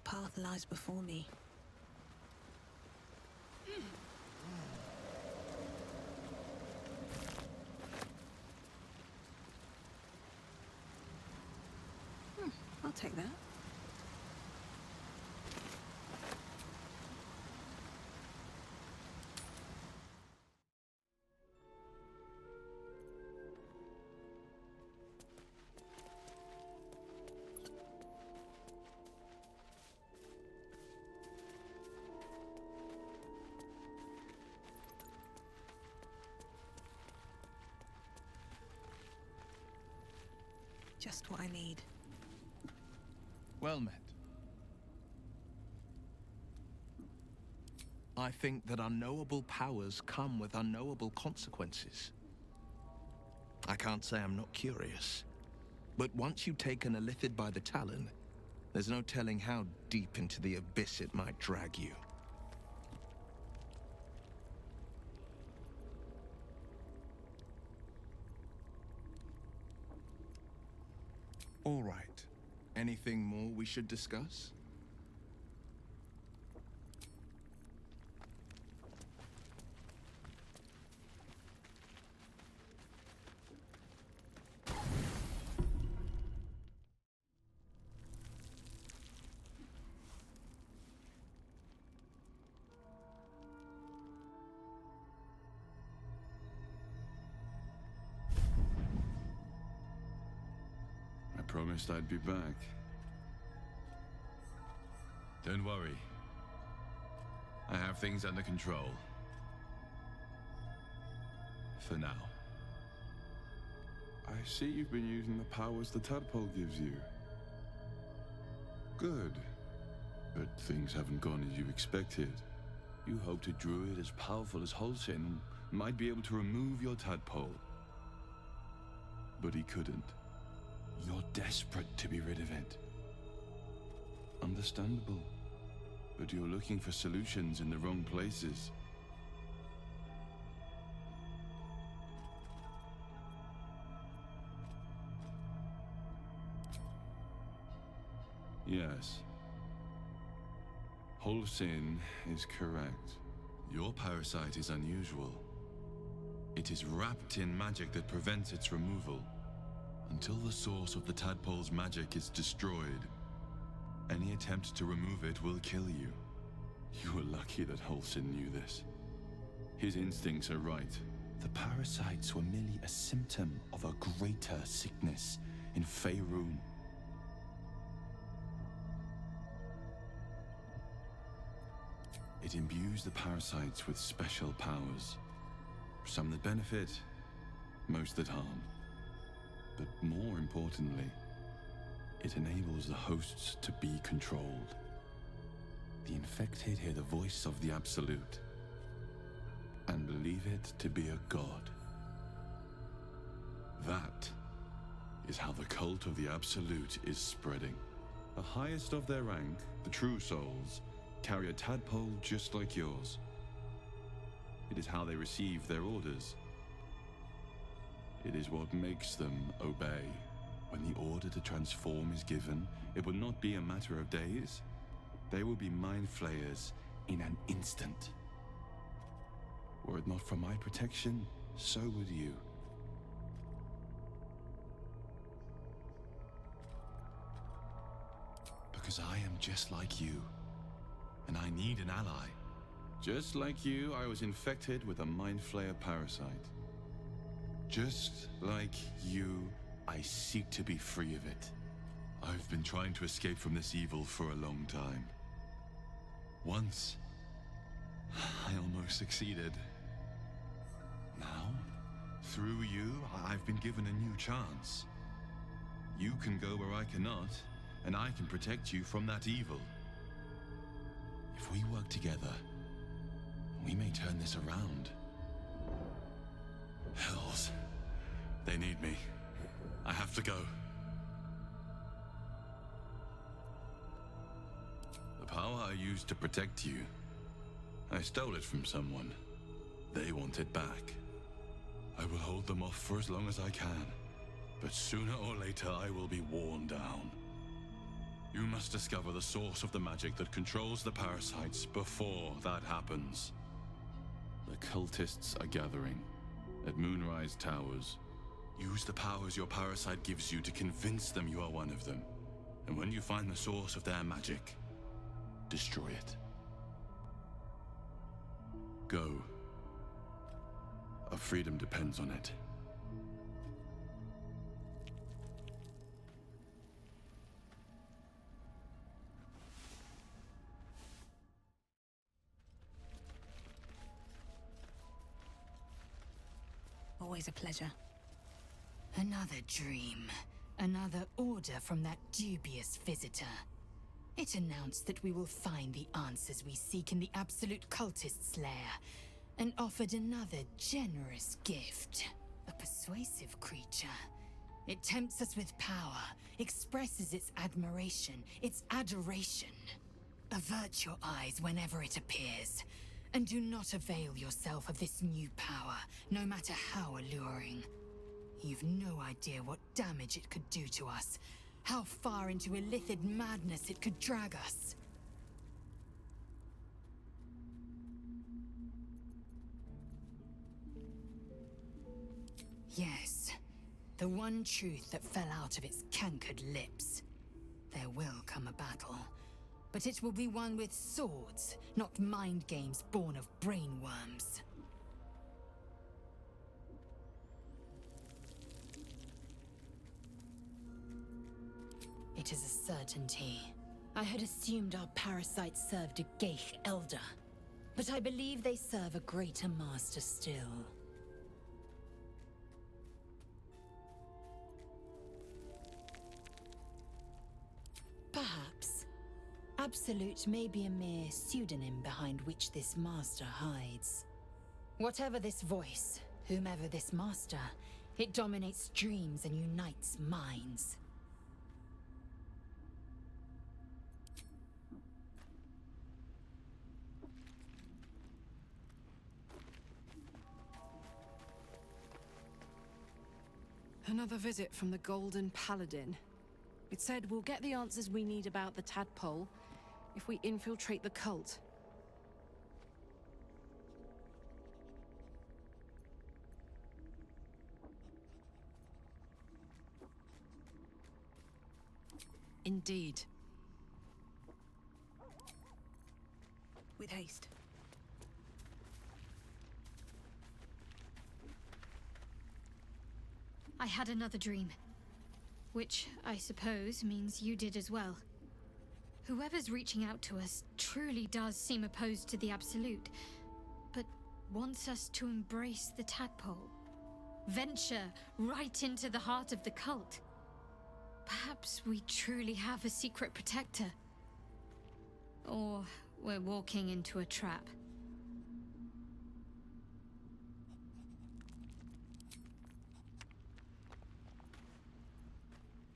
path lies before me. I'll take that. Just what I need. Well met. I think that unknowable powers come with unknowable consequences. I can't say I'm not curious, but once you take an illithid by the talon, there's no telling how deep into the abyss it might drag you. All right. Anything more we should discuss? I promised I'd be back. Don't worry. I have things under control. For now. I see you've been using the powers the tadpole gives you. Good. But things haven't gone as you expected. You hoped a druid as powerful as Holsin might be able to remove your tadpole. But he couldn't. You're desperate to be rid of it. Understandable. But you're looking for solutions in the wrong places. Yes. Holsin is correct. Your parasite is unusual. It is wrapped in magic that prevents its removal. Until the source of the tadpole's magic is destroyed, any attempt to remove it will kill you. You were lucky that Holsin knew this. His instincts are right. The parasites were merely a symptom of a greater sickness in Faerun. It imbues the parasites with special powers. Some that benefit, most that harm. But more importantly, it enables the hosts to be controlled. The infected hear the voice of the Absolute and believe it to be a god. That is how the cult of the Absolute is spreading. The highest of their rank, the True Souls, carry a tadpole just like yours. It is how they receive their orders. It is what makes them obey. When the order to transform is given, it will not be a matter of days. They will be mind flayers in an instant. Were it not for my protection, so would you. Because I am just like you, and I need an ally. Just like you, I was infected with a mind flayer parasite. Just like you, I seek to be free of it. I've been trying to escape from this evil for a long time. Once, I almost succeeded. Now, through you, I've been given a new chance. You can go where I cannot, and I can protect you from that evil. If we work together, we may turn this around. Hells. They need me. I have to go. The power I used to protect you, I stole it from someone. They want it back. I will hold them off for as long as I can, but sooner or later I will be worn down. You must discover the source of the magic that controls the parasites before that happens. The cultists are gathering at Moonrise Towers. Use the powers your parasite gives you to convince them you are one of them. And when you find the source of their magic, destroy it. Go. Our freedom depends on it. Always a pleasure. Another dream. Another order from that dubious visitor. It announced that we will find the answers we seek in the Absolute Cultist's lair, and offered another generous gift. A persuasive creature. It tempts us with power, expresses its admiration, its adoration. Avert your eyes whenever it appears, and do not avail yourself of this new power, no matter how alluring. You've no idea what damage it could do to us, how far into illithid madness it could drag us. Yes, the one truth that fell out of its cankered lips. There will come a battle, but it will be one with swords, not mind games born of brainworms. It is a certainty. I had assumed our parasites served a Geich Elder, but I believe they serve a greater master still. Perhaps. Absolute may be a mere pseudonym behind which this master hides. Whatever this voice, whomever this master, it dominates dreams and unites minds. Another visit from the Golden Paladin. It said we'll get the answers we need about the tadpole if we infiltrate the cult. Indeed. With haste. I had another dream. Which, I suppose, means you did as well. Whoever's reaching out to us truly does seem opposed to the Absolute, but wants us to embrace the tadpole. Venture right into the heart of the cult. Perhaps we truly have a secret protector. Or we're walking into a trap.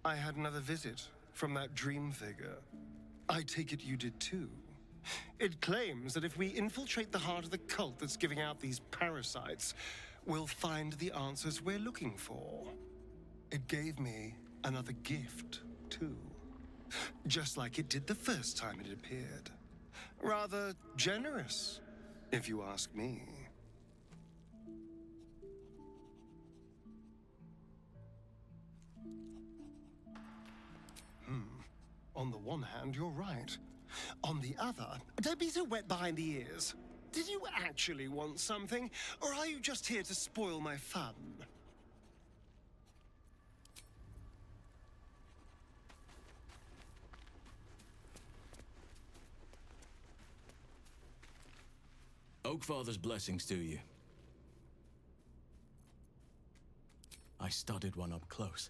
I had another visit from that dream figure. I take it you did too. It claims that if we infiltrate the heart of the cult that's giving out these parasites, we'll find the answers we're looking for. It gave me another gift, too. Just like it did the first time it appeared. Rather generous, if you ask me. On the one hand, you're right. On the other, don't be so wet behind the ears. Did you actually want something, or are you just here to spoil my fun? Oakfather's blessings to you. I studied one up close.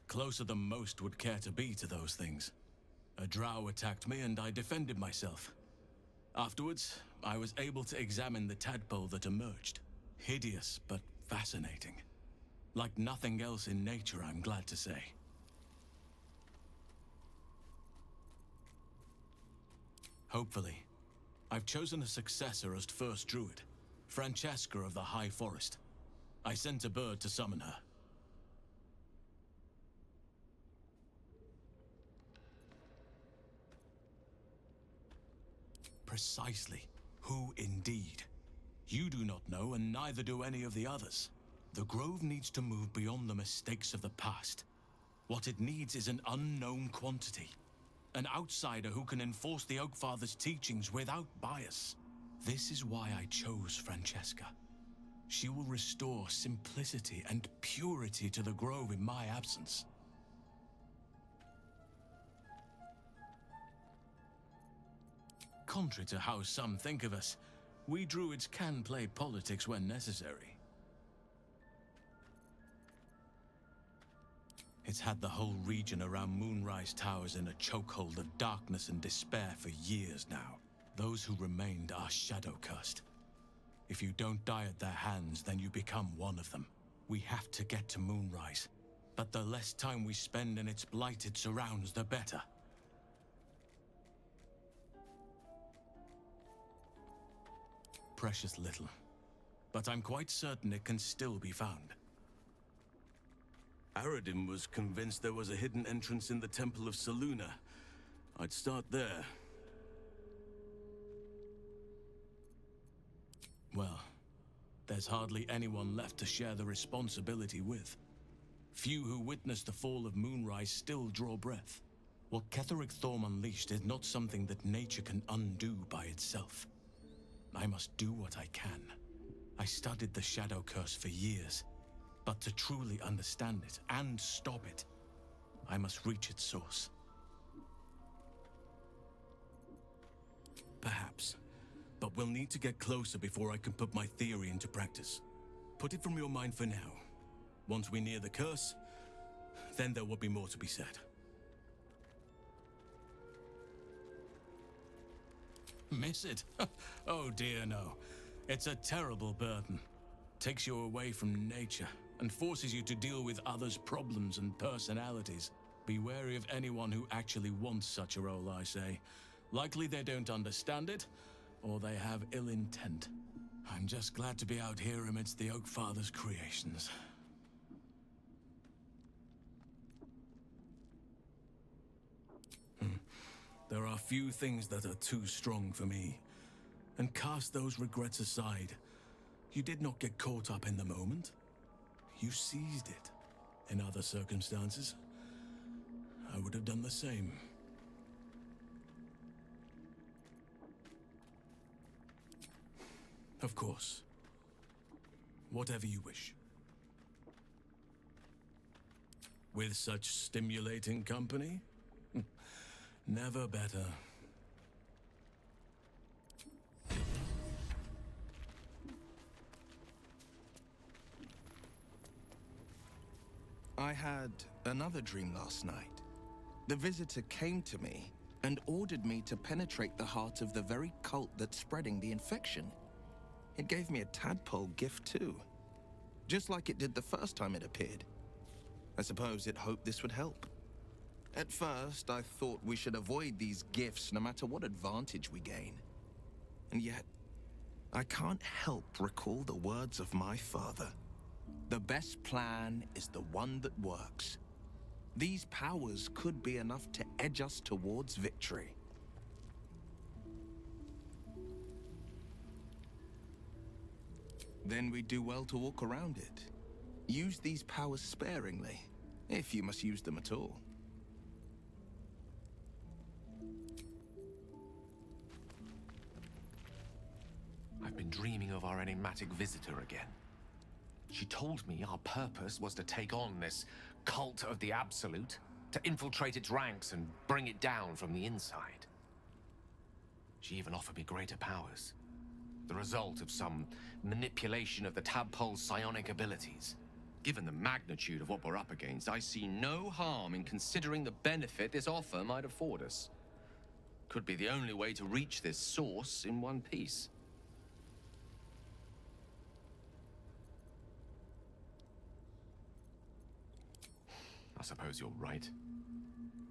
Closer than most would care to be to those things. A drow attacked me and I defended myself. Afterwards, I was able to examine the tadpole that emerged. Hideous, but fascinating. Like nothing else in nature, I'm glad to say. Hopefully. I've chosen a successor as first druid, Francesca of the High Forest. I sent a bird to summon her. precisely who indeed. You do not know, and neither do any of the others. The Grove needs to move beyond the mistakes of the past. What it needs is an unknown quantity. An outsider who can enforce the Oakfather's teachings without bias. This is why I chose Francesca. She will restore simplicity and purity to the Grove in my absence. Contrary to how some think of us, we druids can play politics when necessary. It's had the whole region around Moonrise Towers in a chokehold of darkness and despair for years now. Those who remained are shadow-cursed. If you don't die at their hands, then you become one of them. We have to get to Moonrise, but the less time we spend in its blighted surrounds, the better. Precious little, but I'm quite certain it can still be found. Aradin was convinced there was a hidden entrance in the Temple of Celaena. I'd start there. Well, there's hardly anyone left to share the responsibility with. Few who witnessed the fall of Moonrise still draw breath. What Ketheric Thorm unleashed is not something that nature can undo by itself. I must do what I can. I studied the Shadow Curse for years, but to truly understand it and stop it, I must reach its source. Perhaps. But we'll need to get closer before I can put my theory into practice. Put it from your mind for now. Once we near the curse, then there will be more to be said. Miss it? Oh dear, no. It's a terrible burden. Takes you away from nature and forces you to deal with others' problems and personalities. Be wary of anyone who actually wants such a role, I say. Likely they don't understand it, or they have ill intent. I'm just glad to be out here amidst the Oakfather's creations. There are few things that are too strong for me. And cast those regrets aside. You did not get caught up in the moment. You seized it. In other circumstances, I would have done the same. Of course. Whatever you wish. With such stimulating company? Never better. I had another dream last night. The visitor came to me and ordered me to penetrate the heart of the very cult that's spreading the infection. It gave me a tadpole gift too, just like it did the first time it appeared. I suppose it hoped this would help. At first, I thought we should avoid these gifts no matter what advantage we gain. And yet, I can't help recall the words of my father. The best plan is the one that works. These powers could be enough to edge us towards victory. Then we do well to walk around it. Use these powers sparingly, if you must use them at all. I've been dreaming of our enigmatic visitor again. She told me our purpose was to take on this cult of the Absolute, to infiltrate its ranks and bring it down from the inside. She even offered me greater powers, the result of some manipulation of the tadpole's psionic abilities. Given the magnitude of what we're up against, I see no harm in considering the benefit this offer might afford us. Could be the only way to reach this source in one piece. I suppose you're right.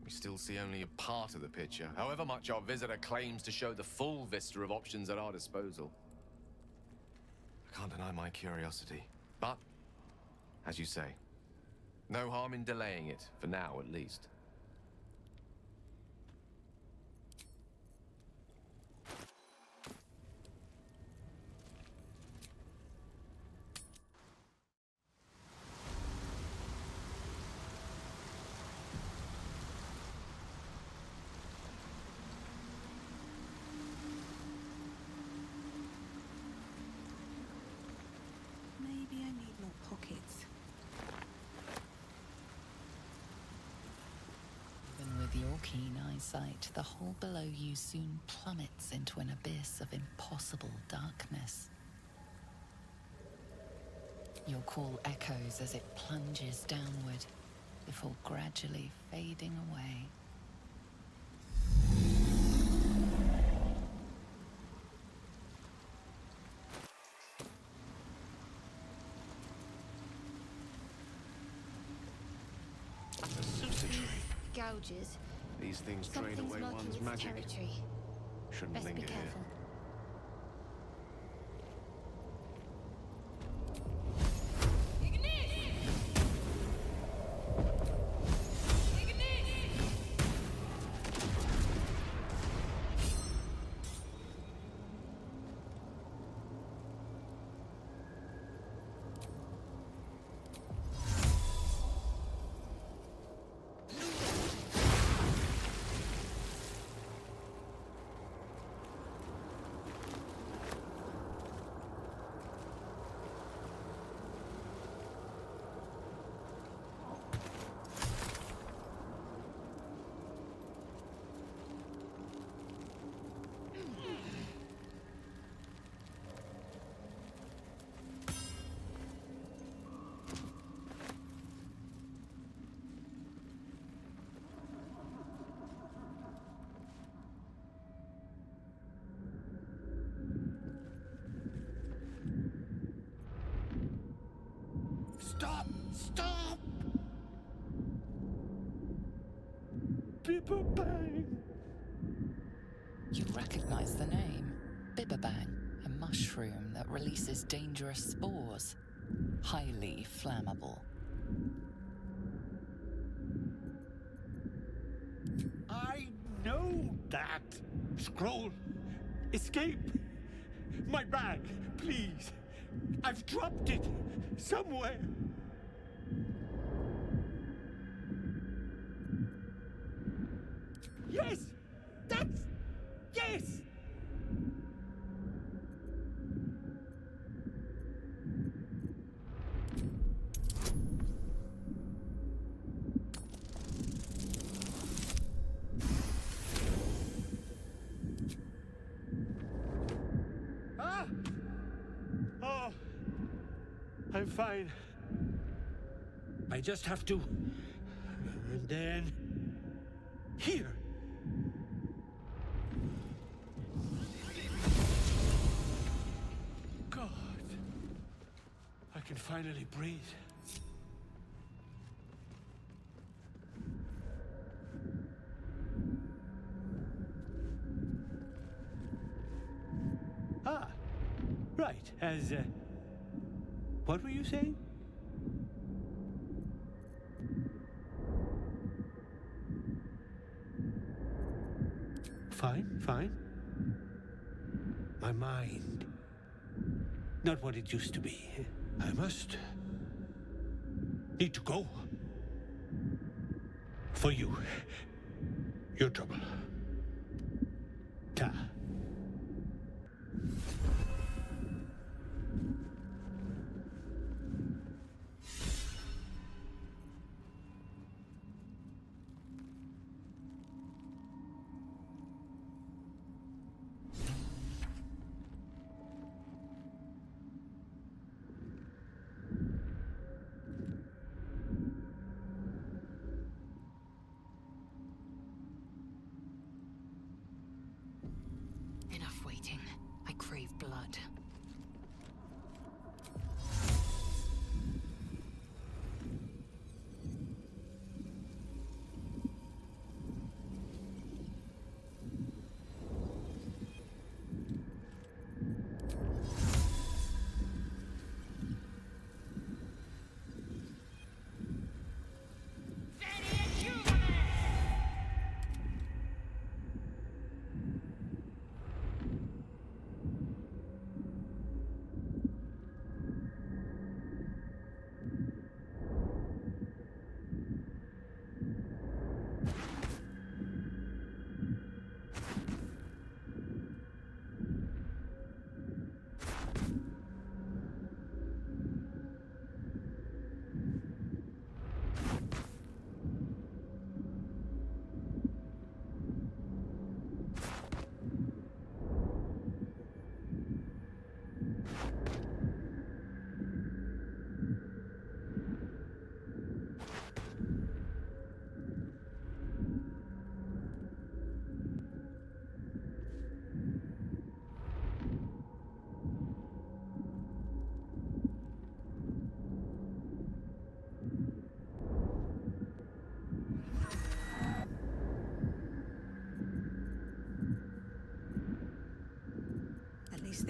We still see only a part of the picture, however much our visitor claims to show the full vista of options at our disposal. I can't deny my curiosity, but, as you say, no harm in delaying it, for now at least. pockets. Even with your keen eyesight, the hole below you soon plummets into an abyss of impossible darkness. Your call echoes as it plunges downward, before gradually fading away. Gouges. These things drain away one's magic. Territory. Shouldn't Best be linger here. careful. Stop! Stop! Bibberbang! You recognize the name. Bibberbang, a mushroom that releases dangerous spores. Highly flammable. I know that! Scroll! Escape! My bag, please! I've dropped it somewhere! Yes! That's... yes! Ah! Oh! I'm fine. I just have to... and then... here! God. I can finally breathe. Ah, right. What were you saying? Fine, fine. My mind. Not what it used to be. I need to go. For you. Your trouble. Ta.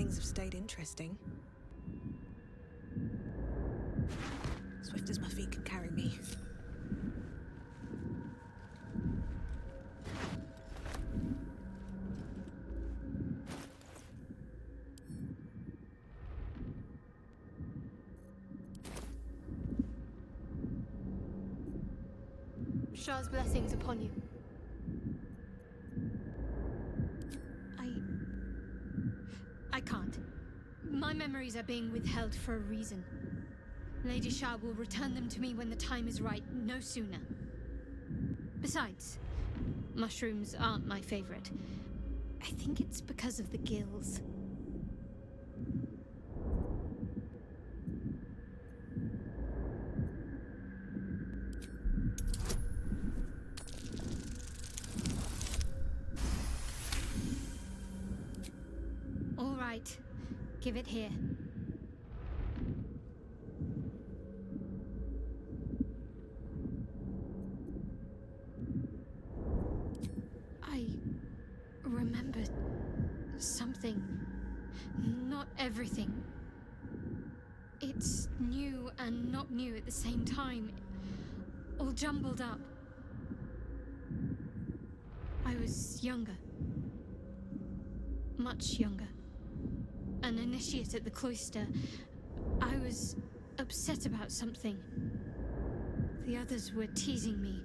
things have stayed interesting. Swift as my feet can carry me. Shah's blessings upon you. I can't. My memories are being withheld for a reason. Lady Shah will return them to me when the time is right, no sooner. Besides, mushrooms aren't my favorite. I think it's because of the gills. All right, give it here. I remembered something. Not everything. It's new and not new at the same time. All jumbled up. I was younger. Much younger. An initiate at the cloister. I was upset about something. The others were teasing me,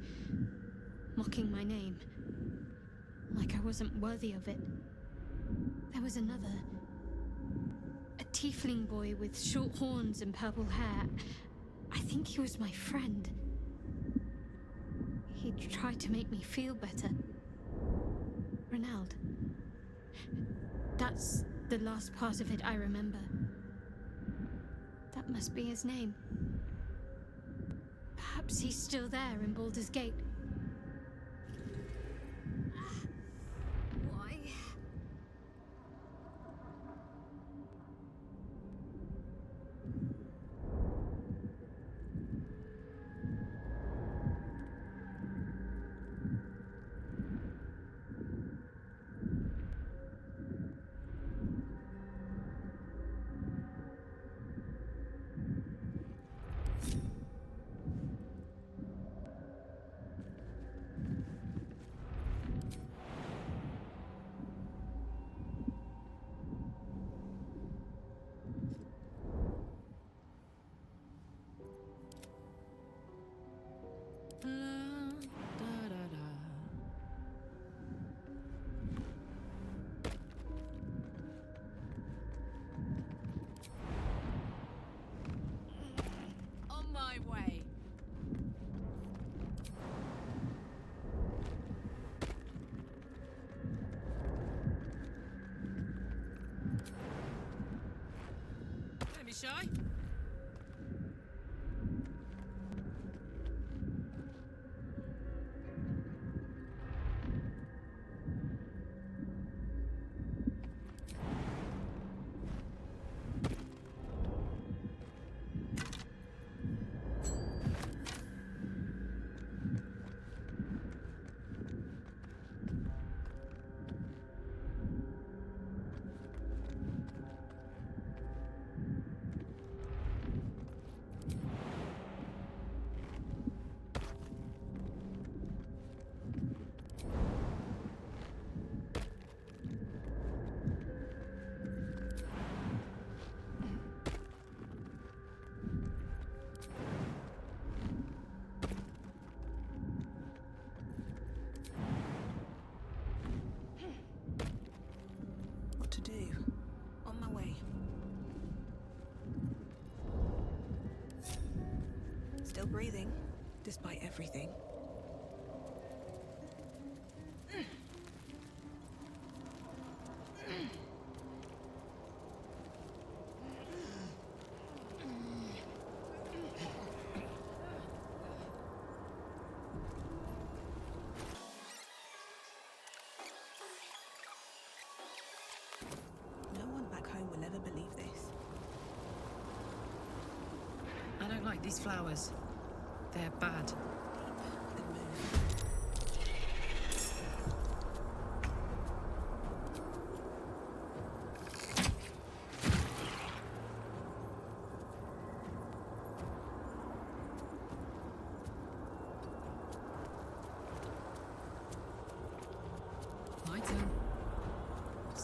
mocking my name, like I wasn't worthy of it. There was another. A tiefling boy with short horns and purple hair. I think he was my friend. He tried to make me feel better. Renald. That's the last part of it I remember. That must be his name. Perhaps he's still there in Baldur's Gate. Why? On my way. Don't be shy. What to do? On my way. Still breathing, despite everything. No one back home will ever believe this. I don't like these flowers. They're bad. Then move.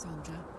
soldier.